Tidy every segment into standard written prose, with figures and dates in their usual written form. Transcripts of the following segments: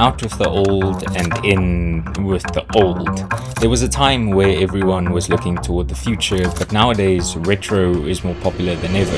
Out with the old and in with the old. There was a time where everyone was looking toward the future, but nowadays retro is more popular than ever.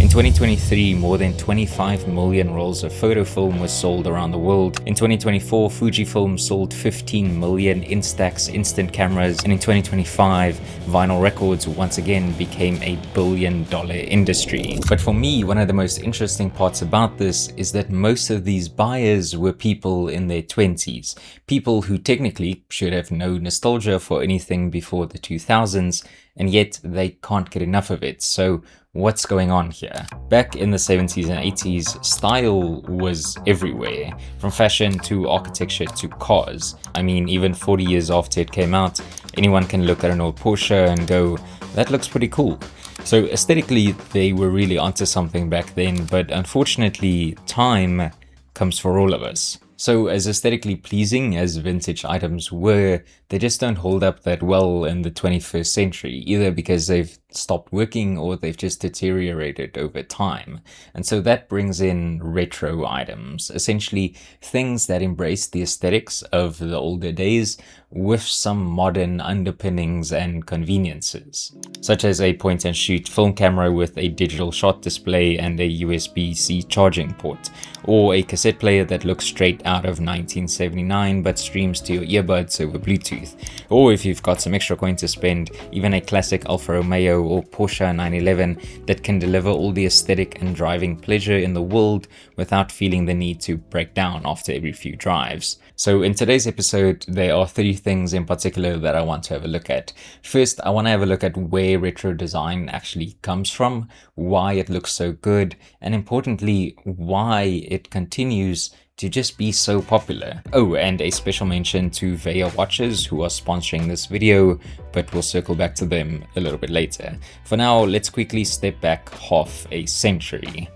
In 2023, more than 25 million rolls of photo film was sold around the world. In 2024, Fujifilm sold 15 million Instax instant cameras, and in 2025, vinyl records once again became a billion-dollar industry. But for me, one of the most interesting parts about this is that most of these buyers were people in their 20s, people who technically should have no nostalgia for anything before the 2000s, and yet they can't get enough of it. So what's going on here? Back in the 70s and 80s, style was everywhere, from fashion to architecture to cars. I mean, even 40 years after it came out, anyone can look at an old Porsche and go, that looks pretty cool. So aesthetically, they were really onto something back then, but unfortunately, time comes for all of us. So as aesthetically pleasing as vintage items were, they just don't hold up that well in the 21st century, either because they've stopped working or they've just deteriorated over time. And so that brings in retro items, essentially things that embrace the aesthetics of the older days with some modern underpinnings and conveniences, such as a point and shoot film camera with a digital shot display and a USB-C charging port, or a cassette player that looks straight out of 1979 but streams to your earbuds over Bluetooth. Or if you've got some extra coin to spend, even a classic Alfa Romeo or Porsche 911 that can deliver all the aesthetic and driving pleasure in the world without feeling the need to break down after every few drives. So in today's episode, there are 3 things in particular that I want to have a look at. First, I want to have a look at where retro design actually comes from, why it looks so good, and importantly, why it continues to just be so popular. Oh, and a special mention to VAER watchers who are sponsoring this video, but we'll circle back to them a little bit later. For now, let's quickly step back half a century.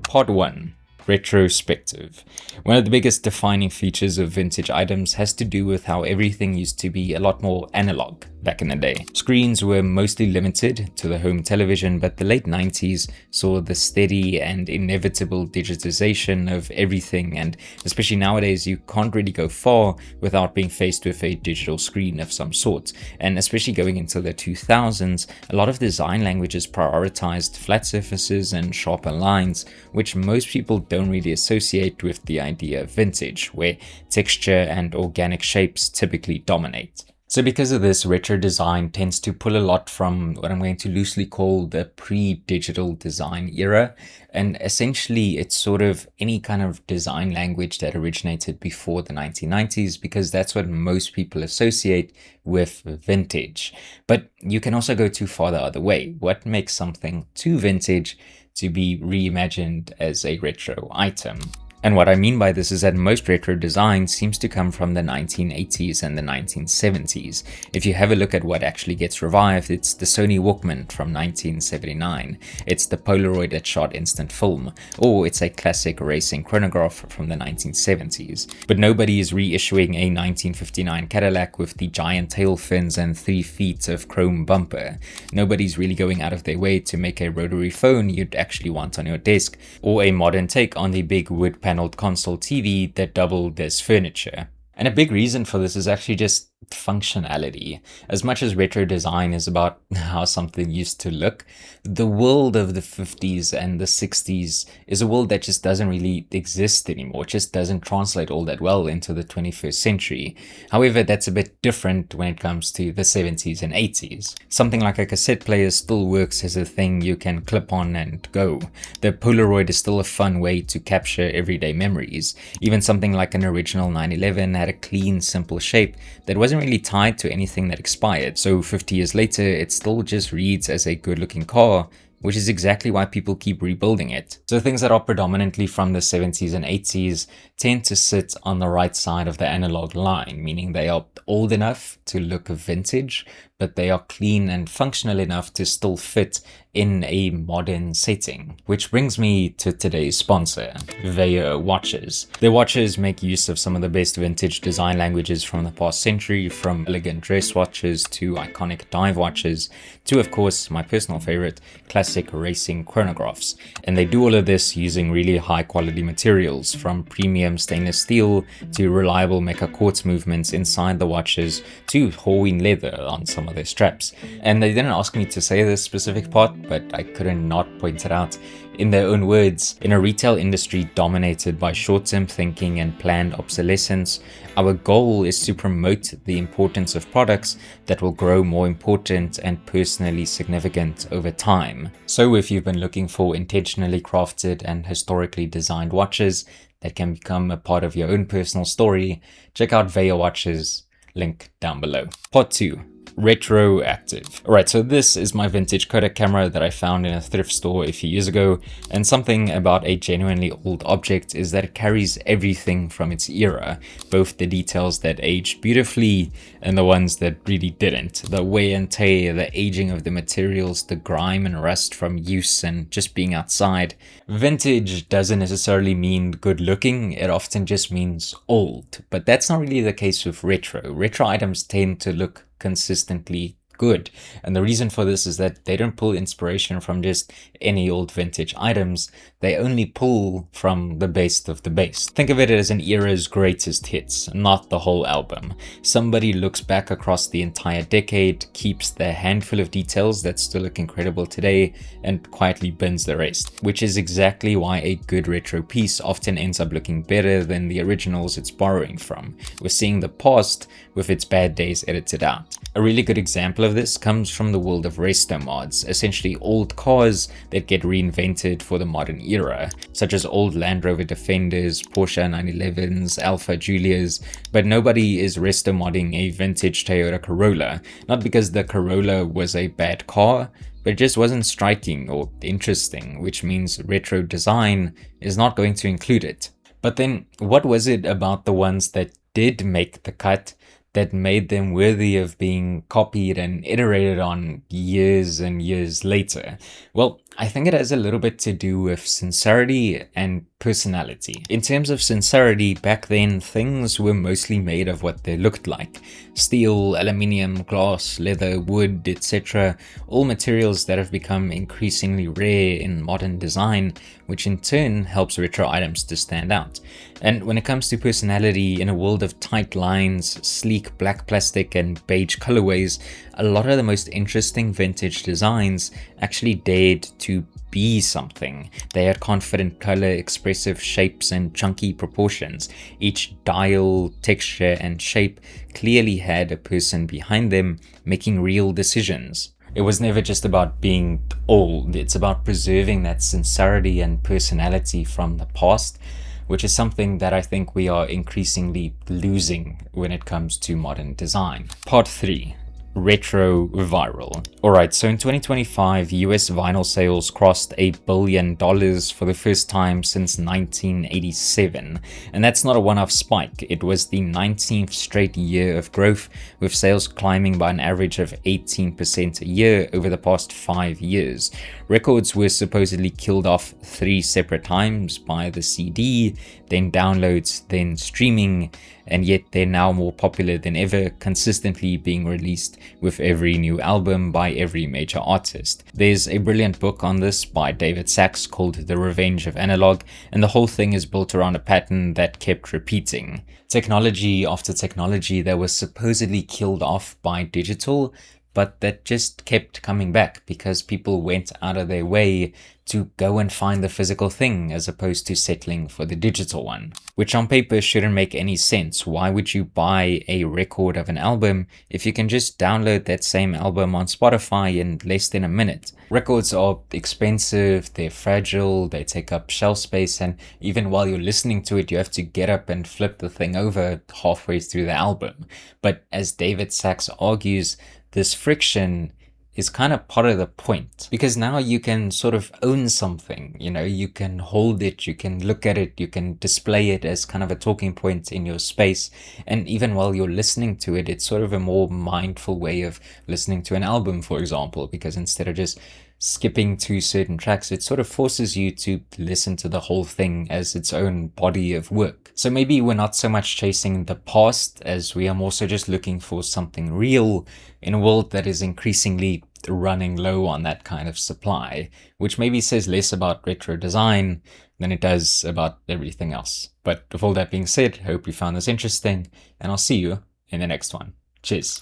Part 1. Retrospective. One of the biggest defining features of vintage items has to do with how everything used to be a lot more analog back in the day. Screens were mostly limited to the home television, but the late 90s saw the steady and inevitable digitization of everything, and especially nowadays you can't really go far without being faced with a digital screen of some sort. And especially going into the 2000s, a lot of design languages prioritized flat surfaces and sharper lines, which most people don't really associate with the idea of vintage, where texture and organic shapes typically dominate. So because of this, retro design tends to pull a lot from what I'm going to loosely call the pre-digital design era, and essentially it's sort of any kind of design language that originated before the 1990s, because that's what most people associate with vintage. But you can also go too far the other way. What makes something too vintage to be reimagined as a retro item? And what I mean by this is that most retro design seems to come from the 1980s and the 1970s. If you have a look at what actually gets revived, it's the Sony Walkman from 1979, it's the Polaroid that shot instant film, or it's a classic racing chronograph from the 1970s. But nobody is reissuing a 1959 Cadillac with the giant tail fins and 3 feet of chrome bumper. Nobody's really going out of their way to make a rotary phone you'd actually want on your desk, or a modern take on the big wood paneled console TV that doubled as furniture. And a big reason for this is actually just functionality. As much as retro design is about how something used to look, the world of the 50s and the 60s is a world that just doesn't really exist anymore. It just doesn't translate all that well into the 21st century. However, that's a bit different when it comes to the 70s and 80s. Something like a cassette player still works as a thing you can clip on and go. The Polaroid is still a fun way to capture everyday memories. Even something like an original 911 had a clean, simple shape that wasn't really tied to anything that expired. So 50 years later, it still just reads as a good looking car, which is exactly why people keep rebuilding it. So things that are predominantly from the 70s and 80s tend to sit on the right side of the analog line, meaning they are old enough to look vintage, but they are clean and functional enough to still fit in a modern setting. Which brings me to today's sponsor, VAER watches. Their watches make use of some of the best vintage design languages from the past century, from elegant dress watches to iconic dive watches to, of course, my personal favorite, classic racing chronographs. And they do all of this using really high quality materials, from premium stainless steel to reliable mecha quartz movements inside the watches to Horween leather on some of their straps. And they didn't ask me to say this specific part, but I couldn't not point it out. In their own words, in a retail industry dominated by short-term thinking and planned obsolescence, our goal is to promote the importance of products that will grow more important and personally significant over time. So if you've been looking for intentionally crafted and historically designed watches that can become a part of your own personal story, check out VAER watches, link down below. Part 2. Retroactive. Alright, so this is my vintage Kodak camera that I found in a thrift store a few years ago, and something about a genuinely old object is that it carries everything from its era, both the details that aged beautifully and the ones that really didn't, the wear and tear, the aging of the materials, the grime and rust from use and just being outside. Vintage doesn't necessarily mean good looking, it often just means old, but that's not really the case with retro. Retro items tend to look consistently good, and the reason for this is that they don't pull inspiration from just any old vintage items, they only pull from the best of the best. Think of it as an era's greatest hits, not the whole album. Somebody looks back across the entire decade, keeps the handful of details that still look incredible today, and quietly bins the rest, which is exactly why a good retro piece often ends up looking better than the originals it's borrowing from. We're seeing the past with its bad days edited out. A really good example of this comes from the world of resto mods, essentially old cars that get reinvented for the modern era, such as old Land Rover Defenders, Porsche 911s, Alfa Julias, but nobody is resto modding a vintage Toyota Corolla, not because the Corolla was a bad car, but it just wasn't striking or interesting, which means retro design is not going to include it. But then, what was it about the ones that did make the cut that made them worthy of being copied and iterated on years and years later? Well, I think it has a little bit to do with sincerity and personality. In terms of sincerity, back then things were mostly made of what they looked like. Steel, aluminium, glass, leather, wood, etc. All materials that have become increasingly rare in modern design, which in turn helps retro items to stand out. And when it comes to personality, in a world of tight lines, sleek black plastic and beige colorways, a lot of the most interesting vintage designs actually dared to be something. They had confident color, expressive shapes, and chunky proportions. Each dial, texture, and shape clearly had a person behind them making real decisions. It was never just about being old, it's about preserving that sincerity and personality from the past, which is something that I think we are increasingly losing when it comes to modern design. Part 3. Retroviral. Alright, so in 2025, US vinyl sales crossed $1 billion for the first time since 1987. And that's not a one-off spike, it was the 19th straight year of growth, with sales climbing by an average of 18% a year over the past 5 years. Records were supposedly killed off 3 separate times, by the CD, then downloads, then streaming, and yet they're now more popular than ever, consistently being released with every new album by every major artist. There's a brilliant book on this by David Sachs called The Revenge of Analog, and the whole thing is built around a pattern that kept repeating. Technology after technology that was supposedly killed off by digital, but that just kept coming back because people went out of their way to go and find the physical thing as opposed to settling for the digital one. Which on paper shouldn't make any sense. Why would you buy a record of an album if you can just download that same album on Spotify in less than a minute? Records are expensive, they're fragile, they take up shelf space, and even while you're listening to it, you have to get up and flip the thing over halfway through the album. But as David Sachs argues, this friction is kind of part of the point, because now you can sort of own something, you know, you can hold it, you can look at it, you can display it as kind of a talking point in your space. And even while you're listening to it, it's sort of a more mindful way of listening to an album, for example, because instead of just skipping to certain tracks, it sort of forces you to listen to the whole thing as its own body of work. So maybe we're not so much chasing the past as we are more so just looking for something real in a world that is increasingly running low on that kind of supply, which maybe says less about retro design than it does about everything else. But with all that being said, hope you found this interesting, and I'll see you in the next one. Cheers.